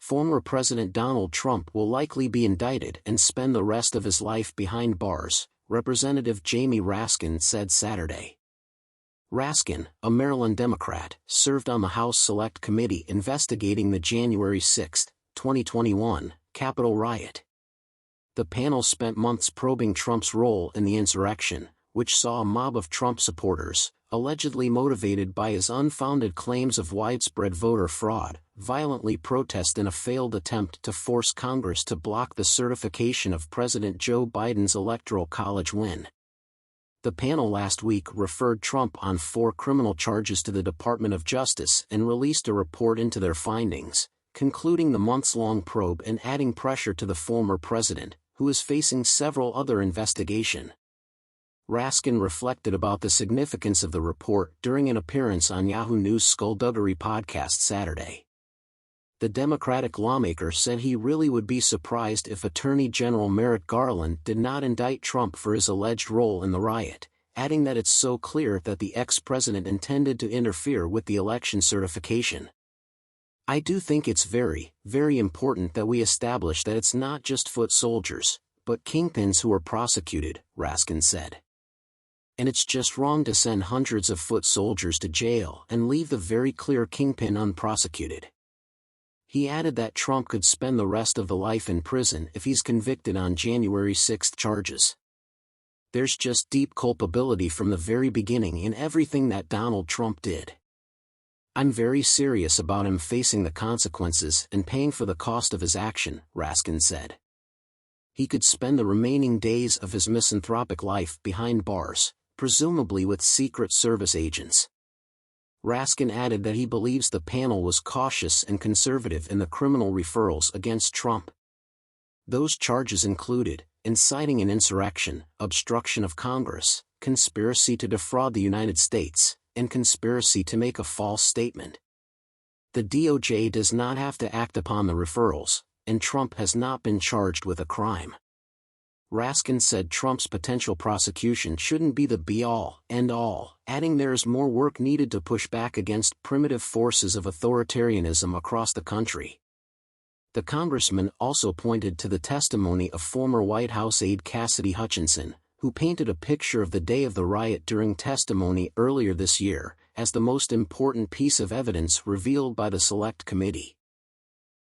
former President Donald Trump will likely be indicted and spend the rest of his life behind bars, Representative Jamie Raskin said Saturday. Raskin, a Maryland Democrat, served on the House Select Committee investigating the January 6, 2021, Capitol riot. The panel spent months probing Trump's role in the insurrection, which saw a mob of Trump supporters, allegedly motivated by his unfounded claims of widespread voter fraud, violently protest in a failed attempt to force Congress to block the certification of President Joe Biden's Electoral College win. The panel last week referred Trump on 4 criminal charges to the Department of Justice and released a report into their findings, concluding the months-long probe and adding pressure to the former president, who is facing several other investigations. Raskin reflected about the significance of the report during an appearance on Yahoo News' Skullduggery podcast Saturday. The Democratic lawmaker said he really would be surprised if Attorney General Merrick Garland did not indict Trump for his alleged role in the riot, adding that it's so clear that the ex-president intended to interfere with the election certification. "I do think it's very, very important that we establish that it's not just foot soldiers, but kingpins who are prosecuted," Raskin said. "And it's just wrong to send hundreds of foot soldiers to jail and leave the very clear kingpin unprosecuted." He added that Trump could spend the rest of the life in prison if he's convicted on January 6 charges. "There's just deep culpability from the very beginning in everything that Donald Trump did. I'm very serious about him facing the consequences and paying for the cost of his action," Raskin said. He could spend the remaining days of his misanthropic life behind bars, presumably with Secret Service agents. Raskin added that he believes the panel was cautious and conservative in the criminal referrals against Trump. Those charges included inciting an insurrection, obstruction of Congress, conspiracy to defraud the United States, and conspiracy to make a false statement. The DOJ does not have to act upon the referrals, and Trump has not been charged with a crime. Raskin said Trump's potential prosecution shouldn't be the be-all, end-all, adding there is more work needed to push back against primitive forces of authoritarianism across the country. The congressman also pointed to the testimony of former White House aide Cassidy Hutchinson, who painted a picture of the day of the riot during testimony earlier this year, as the most important piece of evidence revealed by the Select Committee.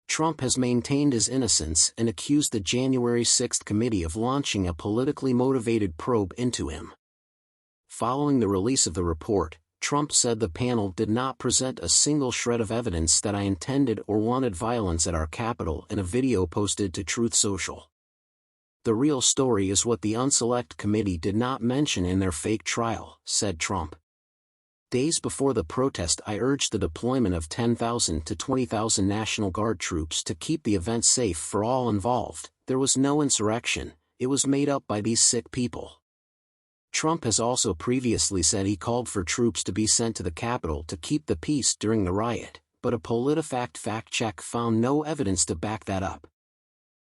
Trump has maintained his innocence and accused the January 6 committee of launching a politically motivated probe into him. Following the release of the report, Trump said the panel did not present a single shred of evidence that I intended or wanted violence at our Capitol in a video posted to Truth Social. "The real story is what the Unselect Committee did not mention in their fake trial," said Trump. "Days before the protest I urged the deployment of 10,000 to 20,000 National Guard troops to keep the event safe for all involved. There was no insurrection, it was made up by these sick people." Trump has also previously said he called for troops to be sent to the Capitol to keep the peace during the riot, but a PolitiFact fact check found no evidence to back that up.